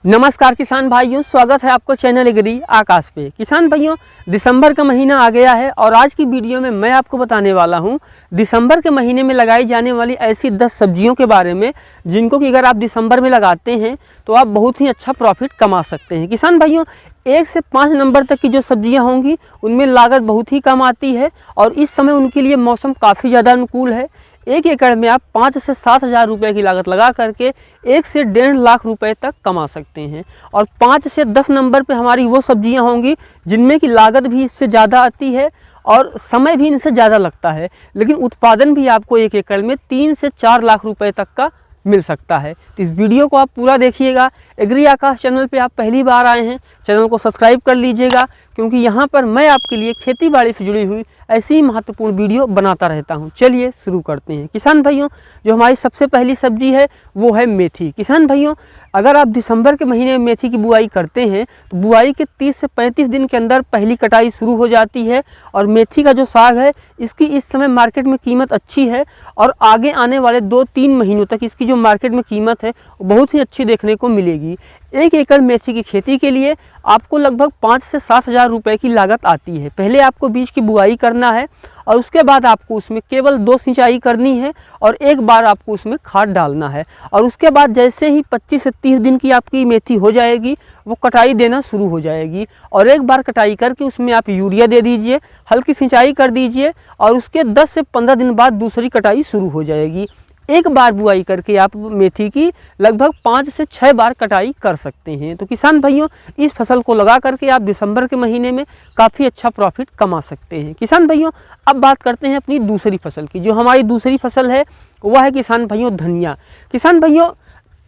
नमस्कार किसान भाइयों, स्वागत है आपको चैनल एग्री आकाश पे। किसान भाइयों, दिसंबर का महीना आ गया है और आज की वीडियो में मैं आपको बताने वाला हूं दिसंबर के महीने में लगाई जाने वाली ऐसी 10 सब्जियों के बारे में जिनको कि अगर आप दिसंबर में लगाते हैं तो आप बहुत ही अच्छा प्रॉफिट कमा सकते हैं। किसान भाइयों, 1 से 5 नंबर तक की जो सब्जियां होंगी उनमें लागत बहुत ही कम आती है और इस समय उनके लिए मौसम काफ़ी ज़्यादा अनुकूल है। 1 एकड़ में आप 5 से 7 हज़ार रुपये की लागत लगा करके 1 से 1.5 लाख रुपए तक कमा सकते हैं। और 5 से 10 नंबर पे हमारी वो सब्जियां होंगी जिनमें की लागत भी इससे ज़्यादा आती है और समय भी इनसे ज़्यादा लगता है, लेकिन उत्पादन भी आपको 1 एकड़ में 3 से 4 लाख रुपए तक का मिल सकता है। तो इस वीडियो को आप पूरा देखिएगा। एग्री आकाश चैनल पे आप पहली बार आए हैं, चैनल को सब्सक्राइब कर लीजिएगा, क्योंकि यहाँ पर मैं आपके लिए खेती बाड़ी से जुड़ी हुई ऐसी ही महत्वपूर्ण वीडियो बनाता रहता हूँ। चलिए शुरू करते हैं। किसान भाइयों, जो हमारी सबसे पहली सब्जी है वो है मेथी। किसान भाइयों, अगर आप दिसंबर के महीने में मेथी की बुआई करते हैं तो बुआई के 30 से 35 दिन के अंदर पहली कटाई शुरू हो जाती है। और मेथी का जो साग है इसकी इस समय मार्केट में कीमत अच्छी है और आगे आने वाले 2-3 महीनों तक इसकी जो मार्केट में कीमत है वो बहुत ही अच्छी देखने को मिलेगी। 1 एकड़ मेथी की खेती के लिए आपको लगभग 5 से 7 हज़ार रुपये की लागत आती है। पहले आपको बीज की बुआई करना है और उसके बाद आपको उसमें केवल 2 सिंचाई करनी है और एक बार आपको उसमें खाद डालना है। और उसके बाद जैसे ही 25 से 30 दिन की आपकी मेथी हो जाएगी वो कटाई देना शुरू हो जाएगी और एक बार कटाई करके उसमें आप यूरिया दे दीजिए, हल्की सिंचाई कर दीजिए और उसके 10 से 15 दिन बाद दूसरी कटाई शुरू हो जाएगी। एक बार बुआई करके आप मेथी की लगभग 5 से 6 बार कटाई कर सकते हैं। तो किसान भाइयों, इस फसल को लगा करके आप दिसंबर के महीने में काफ़ी अच्छा प्रॉफिट कमा सकते हैं। किसान भाइयों, अब बात करते हैं अपनी दूसरी फसल की। जो हमारी दूसरी फसल है वह है किसान भाइयों धनिया। किसान भाइयों,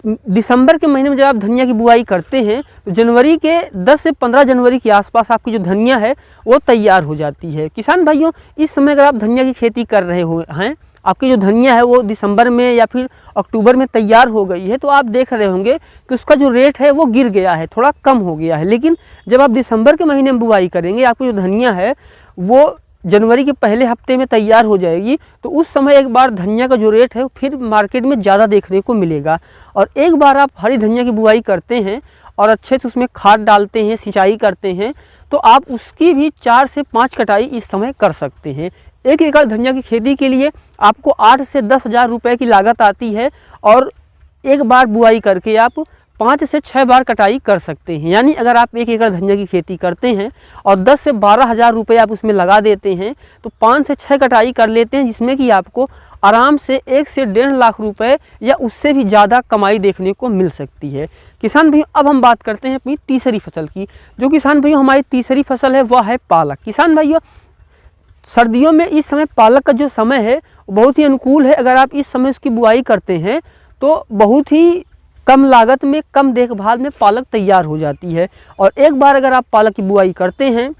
दिसंबर के महीने में जब आप धनिया की बुआई करते हैं तो जनवरी के 10 से 15 जनवरी के आसपास आपकी जो धनिया है वो तैयार हो जाती है। किसान भाइयों, इस समय अगर आप धनिया की खेती कर रहे हैं, आपकी जो धनिया है वो दिसंबर में या फिर अक्टूबर में तैयार हो गई है, तो आप देख रहे होंगे कि उसका जो रेट है वो गिर गया है, थोड़ा कम हो गया है। लेकिन जब आप दिसंबर के महीने में बुआई करेंगे, आपकी जो धनिया है वो जनवरी के पहले हफ्ते में तैयार हो जाएगी, तो उस समय एक बार धनिया का जो रेट है फिर मार्केट में ज़्यादा देखने को मिलेगा। और एक बार आप हरी धनिया की बुआई करते हैं और अच्छे से उसमें खाद डालते हैं, सिंचाई करते हैं, तो आप उसकी भी 4 से 5 कटाई इस समय कर सकते हैं। 1 एकड़ धनिया की खेती के लिए आपको 8 से 10 हज़ार रुपये की लागत आती है और एक बार बुआई करके आप 5 से 6 बार कटाई कर सकते हैं। यानी अगर आप 1 एकड़ धनिया की खेती करते हैं और 10 से 12 हज़ार रुपये आप उसमें लगा देते हैं तो 5 से 6 कटाई कर लेते हैं, जिसमें कि आपको आराम से 1 से 1.5 लाख रुपए या उससे भी ज़्यादा कमाई देखने को मिल सकती है। किसान भाइयों, अब हम बात करते हैं अपनी तीसरी फसल की। जो किसान भाइयों हमारी तीसरी फसल है वह है पालक। किसान भाइयों, सर्दियों में इस समय पालक का जो समय है बहुत ही अनुकूल है। अगर आप इस समय उसकी बुआई करते हैं तो बहुत ही कम लागत में, कम देखभाल में पालक तैयार हो जाती है। और एक बार अगर आप पालक की बुआई करते हैं,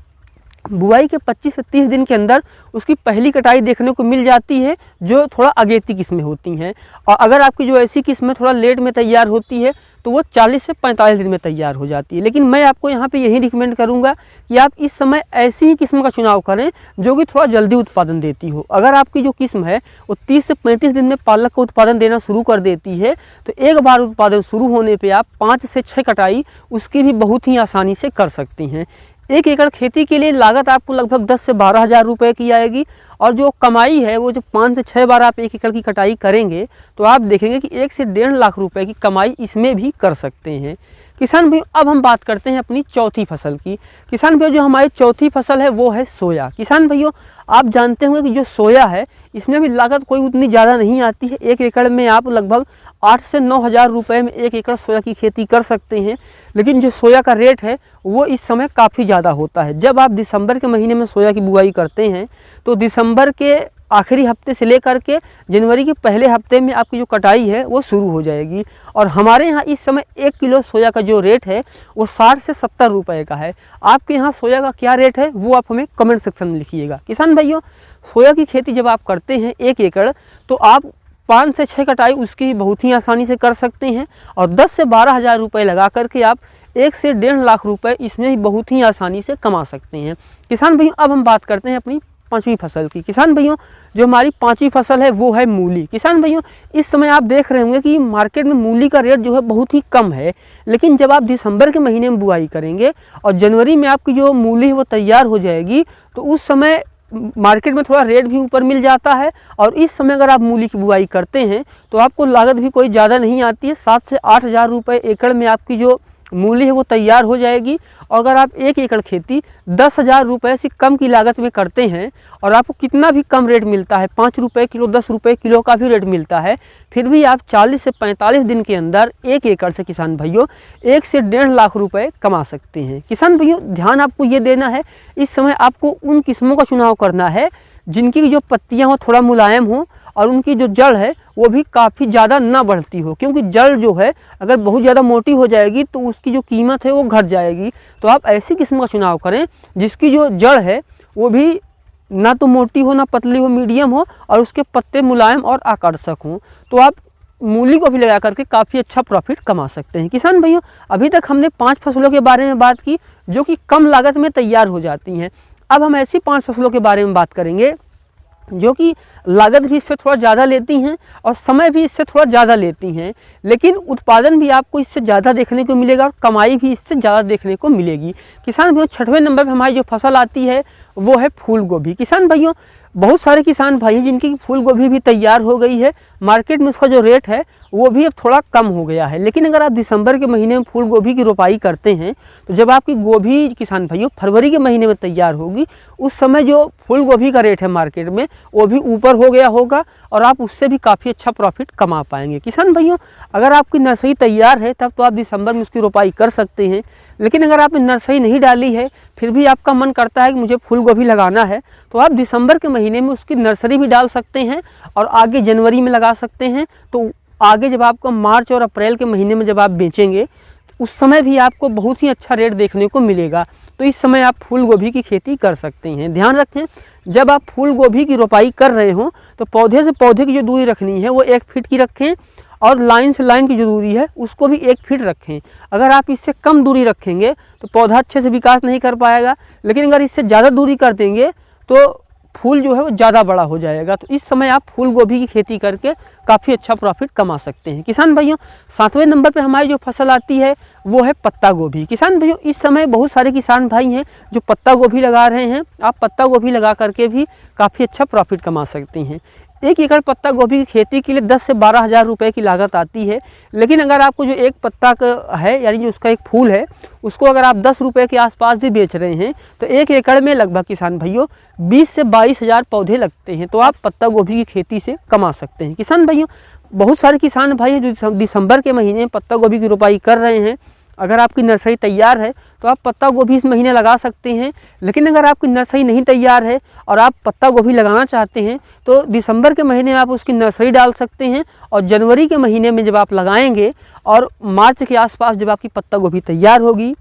बुआई के 25 से 30 दिन के अंदर उसकी पहली कटाई देखने को मिल जाती है, जो थोड़ा अगेती किस्में होती हैं। और अगर आपकी जो ऐसी किस्में थोड़ा लेट में तैयार होती है तो वो 40 से 45 दिन में तैयार हो जाती है। लेकिन मैं आपको यहाँ पे यही रिकमेंड करूँगा कि आप इस समय ऐसी ही किस्म का चुनाव करें जो कि थोड़ा जल्दी उत्पादन देती हो। अगर आपकी जो किस्म है वो 30 से 35 दिन में पालक का उत्पादन देना शुरू कर देती है तो एक बार उत्पादन शुरू होने पर आप 5 से 6 कटाई उसकी भी बहुत ही आसानी से कर सकती हैं। 1 एकड़ खेती के लिए लागत आपको लगभग 10 से 12 हज़ार रुपये की आएगी और जो कमाई है वो जो 5 से 6 बार आप 1 एकड़ की कटाई करेंगे तो आप देखेंगे कि 1 से 1.5 लाख रुपए की कमाई इसमें भी कर सकते हैं। किसान भाई, अब हम बात करते हैं अपनी चौथी फसल की। किसान भाइयों, जो हमारी चौथी फसल है वो है सोया। किसान भाइयों, आप जानते होंगे कि जो सोया है इसमें भी लागत कोई उतनी ज़्यादा नहीं आती है। 1 एकड़ में आप लगभग 8 से 9 हज़ार रुपये में 1 एकड़ सोया की खेती कर सकते हैं। लेकिन जो सोया का रेट है वो इस समय काफ़ी ज़्यादा होता है। जब आप दिसंबर के महीने में सोया की बुआई करते हैं तो दिसंबर के आखिरी हफ्ते से लेकर के जनवरी के पहले हफ्ते में आपकी जो कटाई है वो शुरू हो जाएगी। और हमारे यहाँ इस समय 1 किलो सोया का जो रेट है वो 60 से 70 रुपये का है। आपके यहाँ सोया का क्या रेट है वो आप हमें कमेंट सेक्शन में लिखिएगा। किसान भाइयों, सोया की खेती जब आप करते हैं 1 एकड़ तो आप 5 से 6 कटाई उसकी बहुत ही आसानी से कर सकते हैं और 10 से 12 हज़ार रुपये लगा करके आप 1 से 1.5 लाख रुपए इसमें ही बहुत ही आसानी से कमा सकते हैं। किसान भाइयों, अब हम बात करते हैं अपनी पांचवी फसल की। किसान भाइयों जो हमारी पांचवी फसल है वो है मूली। किसान भाइयों इस समय आप देख रहे होंगे कि मार्केट में मूली का रेट जो है बहुत ही कम है, लेकिन जब आप दिसंबर के महीने में बुआई करेंगे और जनवरी में आपकी जो मूली है वो तैयार हो जाएगी, तो उस समय मार्केट में थोड़ा रेट भी ऊपर मिल जाता है। और इस समय अगर आप मूली की बुआई करते हैं तो आपको लागत भी कोई ज़्यादा नहीं आती है। 7 से 8 हज़ार रुपये एकड़ में आपकी जो मूली है वो तैयार हो जाएगी। और अगर आप 1 एकड़ खेती 10,000 रुपये से कम की लागत में करते हैं और आपको कितना भी कम रेट मिलता है, 5 रुपये किलो, 10 रुपये किलो का भी रेट मिलता है, फिर भी आप 40 से 45 दिन के अंदर 1 एकड़ से किसान भाइयों 1 से 1.5 लाख रुपए कमा सकते हैं। किसान भाइयों ध्यान आपको ये देना है, इस समय आपको उन किस्मों का चुनाव करना है जिनकी जो पत्तियां हो थोड़ा मुलायम हो और उनकी जो जड़ है वो भी काफ़ी ज़्यादा ना बढ़ती हो, क्योंकि जड़ जो है अगर बहुत ज़्यादा मोटी हो जाएगी तो उसकी जो कीमत है वो घट जाएगी। तो आप ऐसी किस्म का चुनाव करें जिसकी जो जड़ है वो भी ना तो मोटी हो ना पतली हो, मीडियम हो और उसके पत्ते मुलायम और आकर्षक हों। तो आप मूली को भी लगा करके काफ़ी अच्छा प्रॉफिट कमा सकते हैं। किसान भाइयों अभी तक हमने 5 फसलों के बारे में बात की जो कि कम लागत में तैयार हो जाती हैं। अब हम ऐसी 5 फसलों के बारे में बात करेंगे जो कि लागत भी इससे थोड़ा ज़्यादा लेती हैं और समय भी इससे थोड़ा ज़्यादा लेती हैं, लेकिन उत्पादन भी आपको इससे ज़्यादा देखने को मिलेगा और कमाई भी इससे ज़्यादा देखने को मिलेगी। किसान भाइयों 6वें नंबर पर हमारी जो फसल आती है वो है फूल गोभी। किसान भाइयों बहुत सारे किसान भाई हैं जिनकी फूल गोभी भी तैयार हो गई है, मार्केट में उसका जो रेट है वो भी अब थोड़ा कम हो गया है। लेकिन अगर आप दिसंबर के महीने में फूल गोभी की रोपाई करते हैं तो जब आपकी गोभी किसान भाइयों फरवरी के महीने में तैयार होगी, उस समय जो फूल गोभी का रेट है मार्केट में वो भी ऊपर हो गया होगा और आप उससे भी काफ़ी अच्छा प्रॉफिट कमा पाएंगे। किसान भाइयों अगर आपकी नर्सरी तैयार है तब तो आप दिसंबर में उसकी रोपाई कर सकते हैं, लेकिन अगर आपने नर्सरी नहीं डाली है फिर भी आपका मन करता है कि मुझे फूल गोभी लगाना है, तो आप दिसंबर के महीने में उसकी नर्सरी भी डाल सकते हैं और आगे जनवरी में लगा सकते हैं। तो आगे जब आपको मार्च और अप्रैल के महीने में जब आप बेचेंगे उस समय भी आपको बहुत ही अच्छा रेट देखने को मिलेगा। तो इस समय आप फूल गोभी की खेती कर सकते हैं। ध्यान रखें जब आप फूल गोभी की रोपाई कर रहे हों तो पौधे से पौधे की जो दूरी रखनी है वो 1 फीट की रखें और लाइन से लाइन की जो दूरी है उसको भी 1 फीट रखें। अगर आप इससे कम दूरी रखेंगे तो पौधा अच्छे से विकास नहीं कर पाएगा, लेकिन अगर इससे ज़्यादा दूरी कर देंगे तो फूल जो है वो ज़्यादा बड़ा हो जाएगा। तो इस समय आप फूल गोभी की खेती करके काफ़ी अच्छा प्रॉफिट कमा सकते हैं। किसान भाइयों 7वें नंबर पे हमारी जो फसल आती है वो है पत्ता गोभी। किसान भाइयों इस समय बहुत सारे किसान भाई हैं जो पत्ता गोभी लगा रहे हैं। आप पत्ता गोभी लगा करके भी काफ़ी अच्छा प्रॉफिट कमा सकते हैं। 1 एकड़ पत्ता गोभी की खेती के लिए 10 से 12 हज़ार रुपये की लागत आती है, लेकिन अगर आपको जो एक पत्ता का है यानी जो उसका एक फूल है उसको अगर आप 10 रुपये के आसपास भी बेच रहे हैं तो 1 एकड़ में लगभग किसान भाइयों 20 से 22 हज़ार पौधे लगते हैं। तो आप पत्ता गोभी की खेती से कमा सकते हैं। किसान भाइयों बहुत सारे किसान भाई हैं जो दिसंबर के महीने में पत्ता गोभी की रोपाई कर रहे हैं। अगर आपकी नर्सरी तैयार है तो आप पत्ता गोभी इस महीने लगा सकते हैं, लेकिन अगर आपकी नर्सरी नहीं तैयार है और आप पत्ता गोभी लगाना चाहते हैं तो दिसंबर के महीने में आप उसकी नर्सरी डाल सकते हैं और जनवरी के महीने में जब आप लगाएंगे और मार्च के आसपास जब आपकी पत्ता गोभी तैयार होगी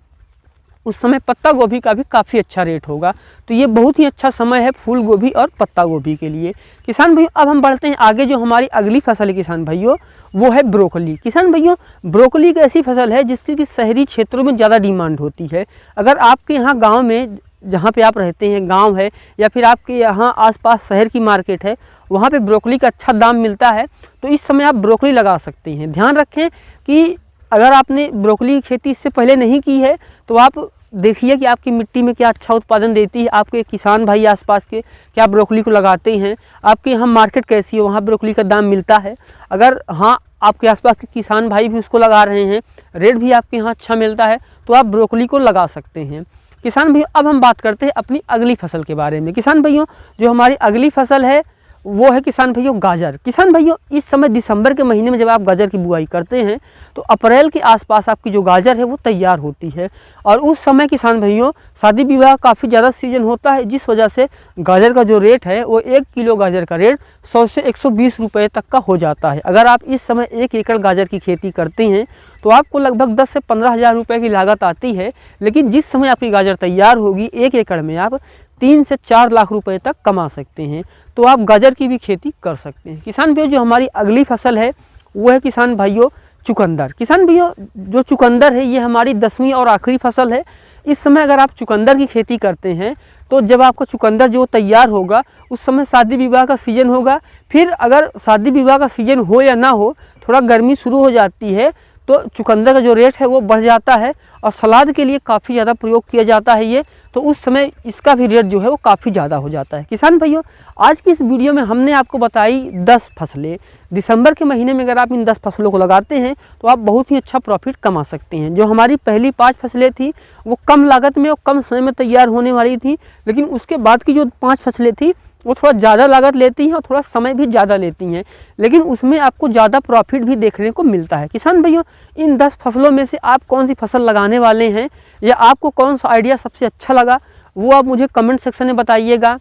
उस समय पत्ता गोभी का भी काफ़ी अच्छा रेट होगा। तो ये बहुत ही अच्छा समय है फूल गोभी और पत्ता गोभी के लिए। किसान भाइयों अब हम बढ़ते हैं आगे, जो हमारी अगली फसल है किसान भाइयों वो है ब्रोकली। किसान भाइयों ब्रोकली एक ऐसी फसल है जिसकी कि शहरी क्षेत्रों में ज़्यादा डिमांड होती है। अगर आपके यहाँ गाँव में जहाँ पे आप रहते हैं गांव है या फिर आपके यहाँ आसपास शहर की मार्केट है वहाँ पे ब्रोकली का अच्छा दाम मिलता है, तो इस समय आप ब्रोकली लगा सकते हैं। ध्यान रखें कि अगर आपने ब्रोकली की खेती इससे पहले नहीं की है तो आप देखिए कि आपकी मिट्टी में क्या अच्छा उत्पादन देती है। आपके किसान भाई आसपास के क्या ब्रोकली को लगाते हैं, आपके यहाँ मार्केट कैसी है, वहाँ ब्रोकली का दाम मिलता है। अगर हाँ आपके आसपास के किसान भाई भी उसको लगा रहे हैं, रेट भी आपके यहाँ अच्छा मिलता है, तो आप ब्रोकली को लगा सकते हैं। किसान भाइयों अब हम बात करते हैं अपनी अगली फसल के बारे में। किसान भाइयों जो हमारी अगली फसल है वो है किसान भाइयों गाजर। किसान भाइयों इस समय दिसंबर के महीने में जब आप गाजर की बुआई करते हैं तो अप्रैल के आसपास आपकी जो गाजर है वो तैयार होती है और उस समय किसान भाइयों शादी विवाह काफ़ी ज़्यादा सीजन होता है, जिस वजह से गाजर का जो रेट है वो 1 किलो गाजर का रेट 100 से 120 रुपये तक का हो जाता है। अगर आप इस समय 1 एकड़ गाजर की खेती करते हैं तो आपको लगभग 10 से 15 हज़ार रुपये की लागत आती है, लेकिन जिस समय आपकी गाजर तैयार होगी 1 एकड़ में आप 3 से 4 लाख रुपए तक कमा सकते हैं। तो आप गाजर की भी खेती कर सकते हैं। किसान भाइयों जो हमारी अगली फसल है वो है किसान भाइयों चुकंदर। किसान भाइयों जो चुकंदर है ये हमारी 10वीं और आखिरी फसल है। इस समय अगर आप चुकंदर की खेती करते हैं तो तो जब आपका चुकंदर जो तैयार होगा उस समय शादी विवाह का सीज़न होगा। फिर अगर शादी विवाह का सीज़न हो या ना हो, थोड़ा गर्मी शुरू हो जाती है तो चुकंदर का जो रेट है वो बढ़ जाता है और सलाद के लिए काफ़ी ज़्यादा प्रयोग किया जाता है ये, तो उस समय इसका भी रेट जो है वो काफ़ी ज़्यादा हो जाता है। किसान भाइयों, आज की इस वीडियो में हमने आपको बताई 10 फसलें। दिसंबर के महीने में अगर आप इन 10 फसलों को लगाते हैं तो आप बहुत ही अच्छा प्रॉफिट कमा सकते हैं। जो हमारी पहली 5 फसलें थी वो कम लागत में और कम समय में तैयार होने वाली थी, लेकिन उसके बाद की जो 5 फसलें थी वो थोड़ा ज़्यादा लागत लेती हैं और थोड़ा समय भी ज़्यादा लेती हैं, लेकिन उसमें आपको ज़्यादा प्रॉफिट भी देखने को मिलता है। किसान भाइयों, इन 10 फसलों में से आप कौन सी फसल लगाने वाले हैं या आपको कौन सा आइडिया सबसे अच्छा लगा, वो आप मुझे कमेंट सेक्शन में बताइएगा।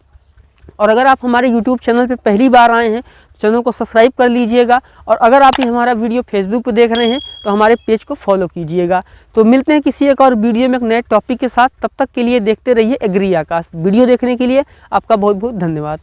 और अगर आप हमारे YouTube चैनल पे पहली बार आए हैं तो चैनल को सब्सक्राइब कर लीजिएगा, और अगर आप ये हमारा वीडियो फेसबुक पे देख रहे हैं तो हमारे पेज को फॉलो कीजिएगा। तो मिलते हैं किसी एक और वीडियो में एक नए टॉपिक के साथ। तब तक के लिए देखते रहिए एग्री आकाश। वीडियो देखने के लिए आपका बहुत बहुत धन्यवाद।